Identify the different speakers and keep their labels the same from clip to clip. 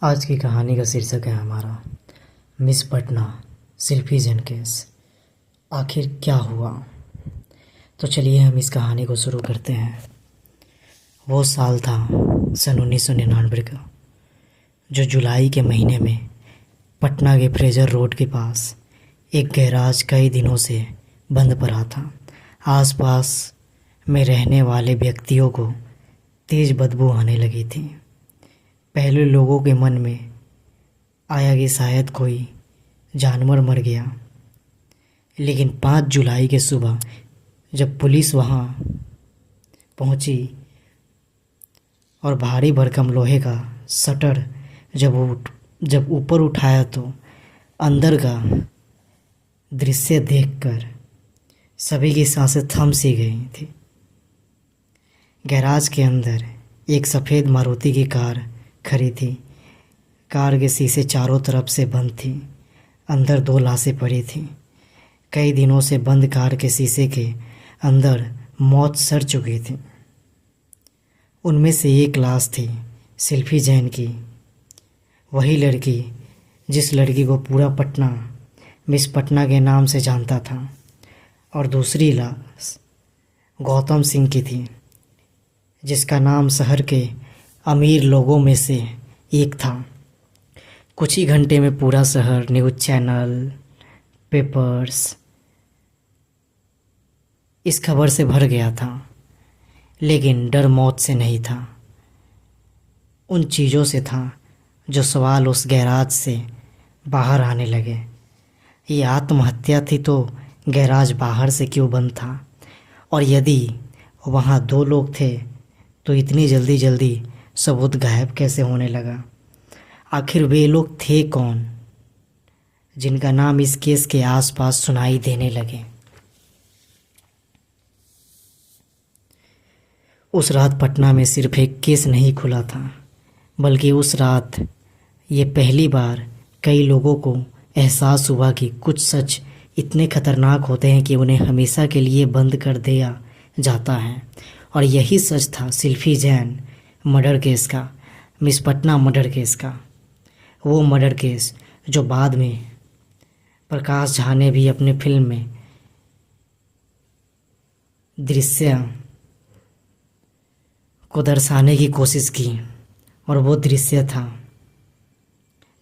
Speaker 1: आज की कहानी का शीर्षक है हमारा मिस पटना शिल्पी जैन केस। आखिर क्या हुआ? तो चलिए हम इस कहानी को शुरू करते हैं। वो साल था सन 1999 का, जो जुलाई के महीने में पटना के फ्रेजर रोड के पास एक गैराज कई दिनों से बंद पड़ा था। आसपास में रहने वाले व्यक्तियों को तेज़ बदबू आने लगी थी। पहले लोगों के मन में आया कि शायद कोई जानवर मर गया, लेकिन 5 जुलाई के सुबह जब पुलिस वहां पहुंची और भारी भरकम लोहे का शटर जब ऊपर उठाया तो अंदर का दृश्य देखकर सभी की सांसें थम सी गई थी। गैराज के अंदर एक सफ़ेद मारुति की कार खड़ी थी। कार के शीशे चारों तरफ से बंद थी। अंदर 2 लाशें पड़ी थीं। कई दिनों से बंद कार के शीशे के अंदर मौत सड़ चुकी थी। उनमें से एक लाश थी शिल्पी जैन की, वही लड़की जिस लड़की को पूरा पटना मिस पटना के नाम से जानता था, और दूसरी लाश गौतम सिंह की थी, जिसका नाम शहर के अमीर लोगों में से एक था। कुछ ही घंटे में पूरा शहर न्यूज़ चैनल, पेपर्स इस खबर से भर गया था। लेकिन डर मौत से नहीं था, उन चीज़ों से था जो सवाल उस गैराज से बाहर आने लगे। ये आत्महत्या थी तो गैराज बाहर से क्यों बंद था? और यदि वहाँ 2 लोग थे तो इतनी जल्दी सबूत गायब कैसे होने लगा? आखिर वे लोग थे कौन जिनका नाम इस केस के आसपास सुनाई देने लगे? उस रात पटना में सिर्फ एक केस नहीं खुला था, बल्कि उस रात ये पहली बार कई लोगों को एहसास हुआ कि कुछ सच इतने खतरनाक होते हैं कि उन्हें हमेशा के लिए बंद कर दिया जाता है। और यही सच था शिल्पी जैन मर्डर केस का, मिस पटना मर्डर केस का। वो मर्डर केस जो बाद में प्रकाश झा ने भी अपने फिल्म में दृश्य को दर्शाने की कोशिश की, और वो दृश्य था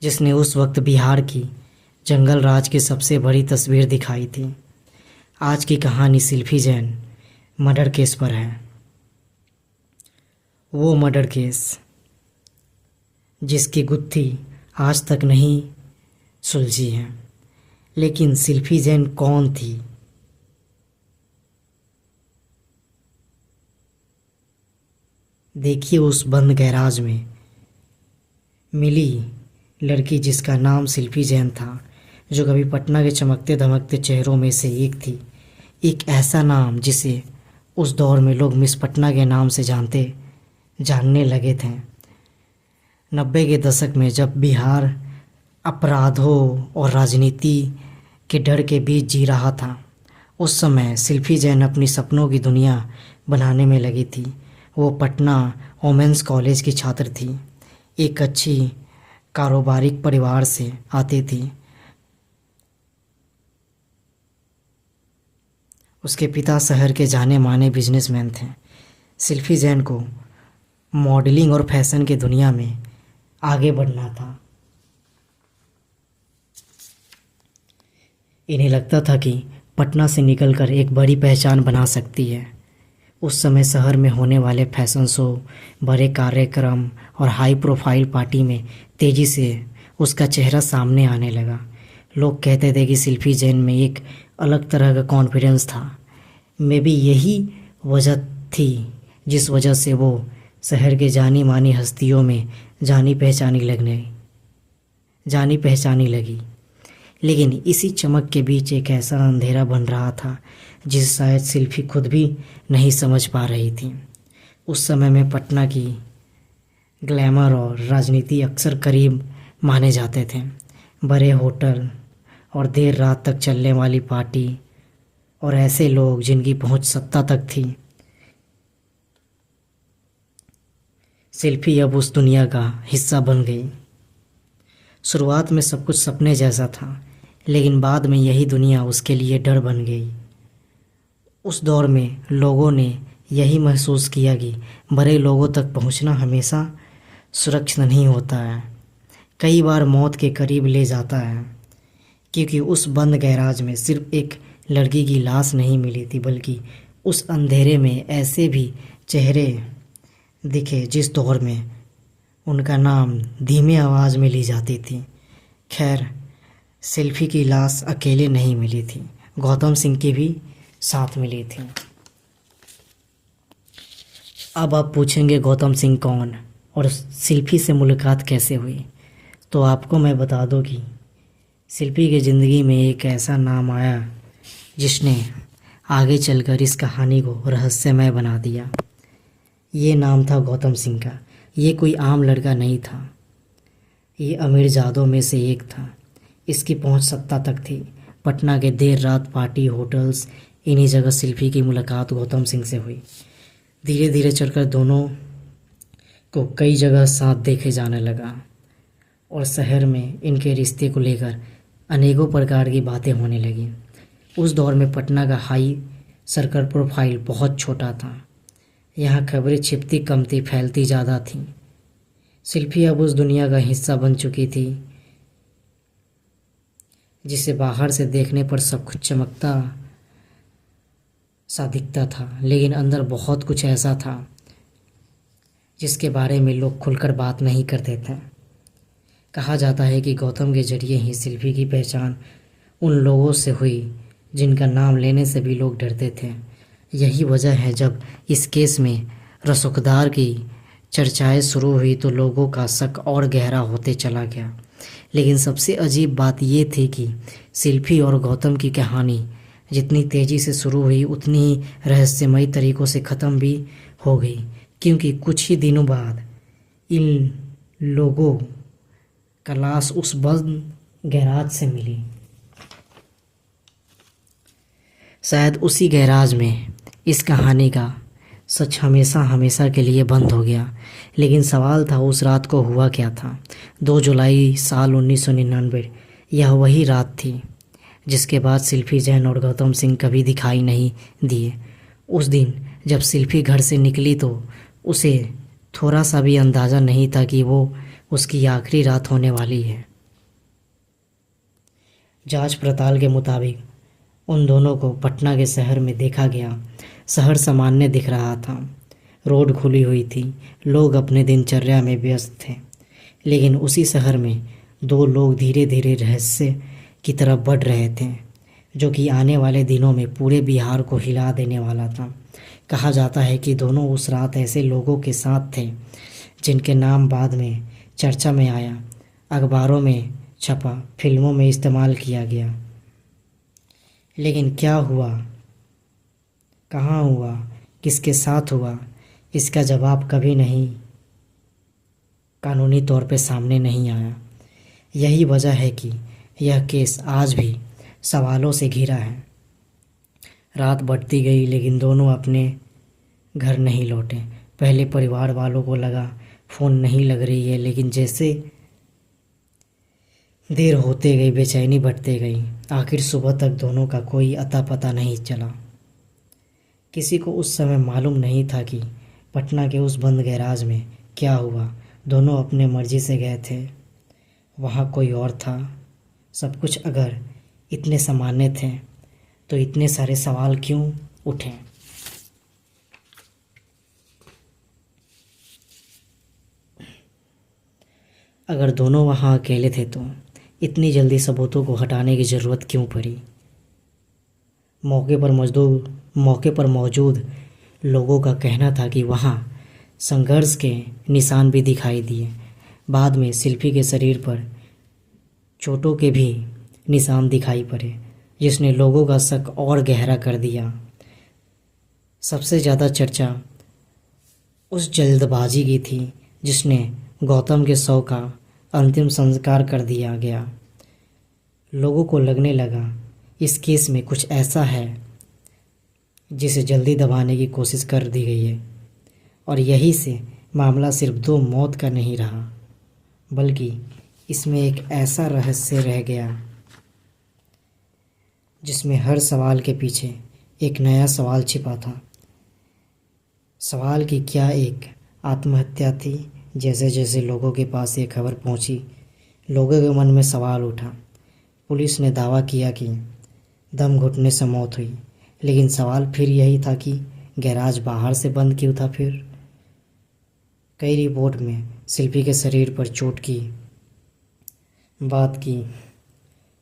Speaker 1: जिसने उस वक्त बिहार की जंगल राज की सबसे बड़ी तस्वीर दिखाई थी। आज की कहानी शिल्पी जैन मर्डर केस पर है। वो मर्डर केस जिसकी गुत्थी आज तक नहीं सुलझी है। लेकिन शिल्पी जैन कौन थी? देखिए, उस बंद गैराज में मिली लड़की जिसका नाम शिल्पी जैन था, जो कभी पटना के चमकते धमकते चेहरों में से एक थी। एक ऐसा नाम जिसे उस दौर में लोग मिस पटना के नाम से जानने लगे थे। 90 के दशक में जब बिहार अपराधों और राजनीति के डर के बीच जी रहा था, उस समय शिल्पी जैन अपनी सपनों की दुनिया बनाने में लगी थी। वो पटना वोमेंस कॉलेज की छात्र थी, एक अच्छी कारोबारिक परिवार से आती थी। उसके पिता शहर के जाने माने बिजनेसमैन थे। शिल्पी जैन को मॉडलिंग और फैशन की दुनिया में आगे बढ़ना था। इन्हें लगता था कि पटना से निकलकर एक बड़ी पहचान बना सकती है। उस समय शहर में होने वाले फैशन शो, बड़े कार्यक्रम और हाई प्रोफाइल पार्टी में तेज़ी से उसका चेहरा सामने आने लगा। लोग कहते थे कि शिल्पी जैन में एक अलग तरह का कॉन्फिडेंस था। मे बी यही वजह थी जिस वजह से वो शहर के जानी मानी हस्तियों में जानी पहचानी लगी। लेकिन इसी चमक के बीच एक ऐसा अंधेरा बन रहा था जिसे शायद शिल्पी खुद भी नहीं समझ पा रही थी। उस समय में पटना की ग्लैमर और राजनीति अक्सर करीब माने जाते थे। बड़े होटल और देर रात तक चलने वाली पार्टी और ऐसे लोग जिनकी पहुंच सत्ता तक थी। शिल्पी अब उस दुनिया का हिस्सा बन गई। शुरुआत में सब कुछ सपने जैसा था, लेकिन बाद में यही दुनिया उसके लिए डर बन गई। उस दौर में लोगों ने यही महसूस किया कि बड़े लोगों तक पहुंचना हमेशा सुरक्षित नहीं होता है, कई बार मौत के करीब ले जाता है। क्योंकि उस बंद गैराज में सिर्फ एक लड़की की लाश नहीं मिली थी, बल्कि उस अंधेरे में ऐसे भी चेहरे दिखे जिस दौर में उनका नाम धीमे आवाज़ में ली जाती थी। खैर, सेल्फी की लाश अकेले नहीं मिली थी, गौतम सिंह की भी साथ मिली थी। अब आप पूछेंगे गौतम सिंह कौन और शिल्पी से मुलाकात कैसे हुई, तो आपको मैं बता दूं कि शिल्पी की ज़िंदगी में एक ऐसा नाम आया जिसने आगे चलकर इस कहानी को रहस्यमय बना दिया। ये नाम था गौतम सिंह का। ये कोई आम लड़का नहीं था, ये अमीर जादों में से एक था। इसकी पहुंच सत्ता तक थी। पटना के देर रात पार्टी, होटल्स, इन्हीं जगह शिल्पी की मुलाकात गौतम सिंह से हुई। धीरे धीरे चलकर दोनों को कई जगह साथ देखे जाने लगा और शहर में इनके रिश्ते को लेकर अनेकों प्रकार की बातें होने लगीं। उस दौर में पटना का हाई सर्कल प्रोफाइल बहुत छोटा था। यहाँ खबरें छिपती कम थी, फैलती ज़्यादा थीं। शिल्पी अब उस दुनिया का हिस्सा बन चुकी थी जिसे बाहर से देखने पर सब कुछ चमकता सा दिखता था, लेकिन अंदर बहुत कुछ ऐसा था जिसके बारे में लोग खुलकर बात नहीं करते थे। कहा जाता है कि गौतम के जरिए ही शिल्पी की पहचान उन लोगों से हुई जिनका नाम लेने से भी लोग डरते थे। यही वजह है जब इस केस में रसूखदार की चर्चाएं शुरू हुई तो लोगों का शक और गहरा होते चला गया। लेकिन सबसे अजीब बात ये थी कि शिल्पी और गौतम की कहानी जितनी तेज़ी से शुरू हुई उतनी ही रहस्यमयी तरीक़ों से ख़त्म भी हो गई, क्योंकि कुछ ही दिनों बाद इन लोगों का लाश उस बंद गैराज से मिली। शायद उसी गैराज में इस कहानी का सच हमेशा हमेशा के लिए बंद हो गया। लेकिन सवाल था उस रात को हुआ क्या था। 2 जुलाई साल 1999 यह वही रात थी जिसके बाद शिल्पी जैन और गौतम सिंह कभी दिखाई नहीं दिए। उस दिन जब शिल्पी घर से निकली तो उसे थोड़ा सा भी अंदाज़ा नहीं था कि वो उसकी आखिरी रात होने वाली है। जांच पड़ताल के मुताबिक उन दोनों को पटना के शहर में देखा गया। शहर सामान्य दिख रहा था, रोड खुली हुई थी, लोग अपने दिनचर्या में व्यस्त थे। लेकिन उसी शहर में 2 लोग धीरे धीरे रहस्य की तरफ बढ़ रहे थे, जो कि आने वाले दिनों में पूरे बिहार को हिला देने वाला था। कहा जाता है कि दोनों उस रात ऐसे लोगों के साथ थे जिनके नाम बाद में चर्चा में आया, अखबारों में छपा, फिल्मों में इस्तेमाल किया गया। लेकिन क्या हुआ, कहाँ हुआ, किसके साथ हुआ, इसका जवाब कभी नहीं कानूनी तौर पे सामने नहीं आया। यही वजह है कि यह केस आज भी सवालों से घिरा है। रात बढ़ती गई लेकिन दोनों अपने घर नहीं लौटे। पहले परिवार वालों को लगा फ़ोन नहीं लग रही है, लेकिन जैसे देर होते गई बेचैनी बढ़ते गई। आखिर सुबह तक दोनों का कोई अता पता नहीं चला। किसी को उस समय मालूम नहीं था कि पटना के उस बंद गैराज में क्या हुआ। दोनों अपने मर्जी से गए थे, वहाँ कोई और था। सब कुछ अगर इतने सामान्य थे तो इतने सारे सवाल क्यों उठे। अगर दोनों वहाँ अकेले थे तो इतनी जल्दी सबूतों को हटाने की ज़रूरत क्यों पड़ी। मौके पर मौजूद लोगों का कहना था कि वहाँ संघर्ष के निशान भी दिखाई दिए। बाद में शिल्पी के शरीर पर चोटों के भी निशान दिखाई पड़े, जिसने लोगों का शक और गहरा कर दिया। सबसे ज़्यादा चर्चा उस जल्दबाजी की थी जिसने गौतम के शव का अंतिम संस्कार कर दिया गया। लोगों को लगने लगा इस केस में कुछ ऐसा है जिसे जल्दी दबाने की कोशिश कर दी गई है, और यही से मामला सिर्फ 2 मौत का नहीं रहा बल्कि इसमें एक ऐसा रहस्य रह गया जिसमें हर सवाल के पीछे एक नया सवाल छिपा था। सवाल की क्या एक आत्महत्या थी? जैसे जैसे लोगों के पास ये खबर पहुंची, लोगों के मन में सवाल उठा। पुलिस ने दावा किया कि दम घुटने से मौत हुई, लेकिन सवाल फिर यही था कि गैराज बाहर से बंद क्यों था। फिर कई रिपोर्ट में शिल्पी के शरीर पर चोट की बात की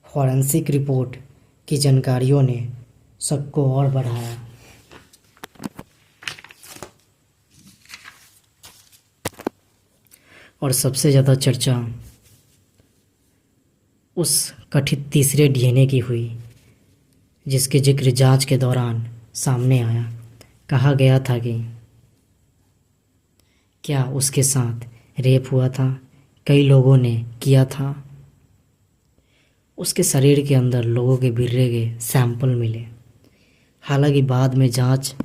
Speaker 1: फॉरेंसिक रिपोर्ट की जानकारियों ने शक को और बढ़ाया। और सबसे ज़्यादा चर्चा उस कथित तीसरे डीएनए की हुई जिसके जिक्र जांच के दौरान सामने आया। कहा गया था कि क्या उसके साथ रेप हुआ था, कई लोगों ने किया था। उसके शरीर के अंदर लोगों के बिर्रे के सैंपल मिले। हालांकि बाद में जांच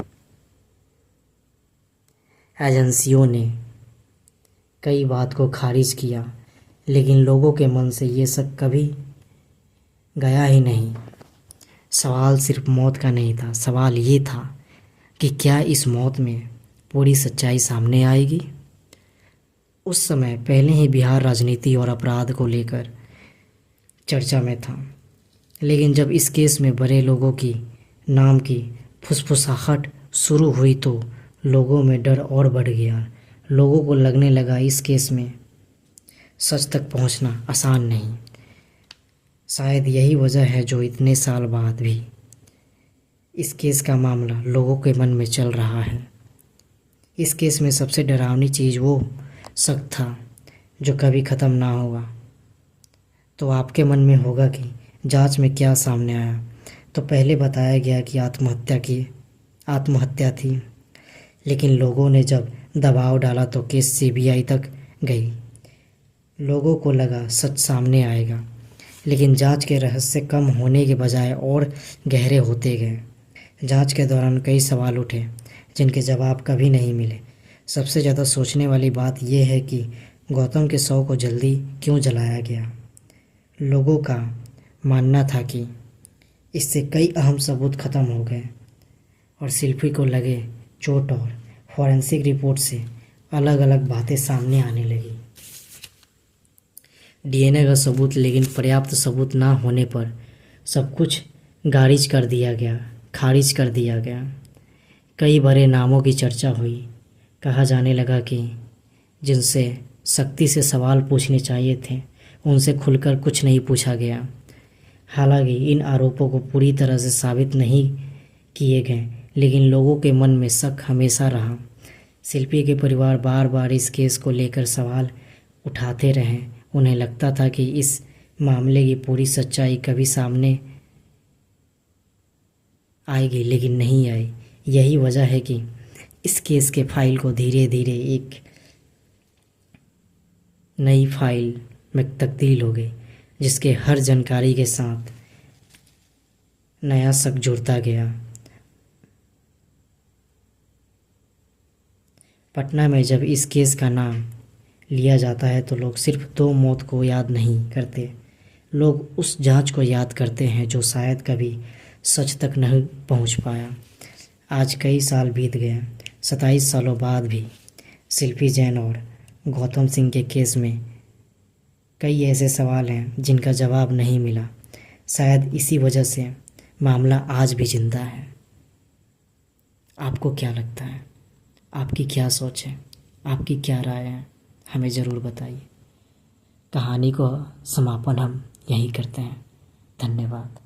Speaker 1: एजेंसियों ने कई बात को खारिज किया, लेकिन लोगों के मन से ये शक कभी गया ही नहीं। सवाल सिर्फ मौत का नहीं था, सवाल ये था कि क्या इस मौत में पूरी सच्चाई सामने आएगी। उस समय पहले ही बिहार राजनीति और अपराध को लेकर चर्चा में था, लेकिन जब इस केस में बड़े लोगों की नाम की फुसफुसाहट शुरू हुई तो लोगों में डर और बढ़ गया। लोगों को लगने लगा इस केस में सच तक पहुंचना आसान नहीं। शायद यही वजह है जो इतने साल बाद भी इस केस का मामला लोगों के मन में चल रहा है। इस केस में सबसे डरावनी चीज़ वो शक था जो कभी ख़त्म ना होगा। तो आपके मन में होगा कि जांच में क्या सामने आया। तो पहले बताया गया कि आत्महत्या थी, लेकिन लोगों ने जब दबाव डाला तो केस सीबीआई तक गई। लोगों को लगा सच सामने आएगा, लेकिन जांच के रहस्य कम होने के बजाय और गहरे होते गए। जांच के दौरान कई सवाल उठे जिनके जवाब कभी नहीं मिले। सबसे ज़्यादा सोचने वाली बात यह है कि गौतम के शव को जल्दी क्यों जलाया गया। लोगों का मानना था कि इससे कई अहम सबूत खत्म हो गए और शिल्पी को लगे चोट और फॉरेंसिक रिपोर्ट से अलग अलग बातें सामने आने लगी। डीएनए का सबूत, लेकिन पर्याप्त सबूत ना होने पर सब कुछ खारिज कर दिया गया। कई बड़े नामों की चर्चा हुई। कहा जाने लगा कि जिनसे सख्ती से सवाल पूछने चाहिए थे उनसे खुलकर कुछ नहीं पूछा गया। हालांकि इन आरोपों को पूरी तरह से साबित नहीं किए गए, लेकिन लोगों के मन में शक हमेशा रहा। शिल्पी के परिवार बार बार इस केस को लेकर सवाल उठाते रहे। उन्हें लगता था कि इस मामले की पूरी सच्चाई कभी सामने आएगी, लेकिन नहीं आई। यही वजह है कि इस केस के फाइल को धीरे धीरे एक नई फाइल में तब्दील हो गई, जिसके हर जानकारी के साथ नया शक जुड़ता गया। पटना में जब इस केस का नाम लिया जाता है तो लोग सिर्फ 2 मौत को याद नहीं करते, लोग उस जांच को याद करते हैं जो शायद कभी सच तक नहीं पहुंच पाया। आज कई साल बीत गए। 27 सालों बाद भी शिल्पी जैन और गौतम सिंह के केस में कई ऐसे सवाल हैं जिनका जवाब नहीं मिला। शायद इसी वजह से मामला आज भी जिंदा है। आपको क्या लगता है? आपकी क्या सोच है? आपकी क्या राय है? हमें ज़रूर बताइए। कहानी को समापन हम यहीं करते हैं। धन्यवाद।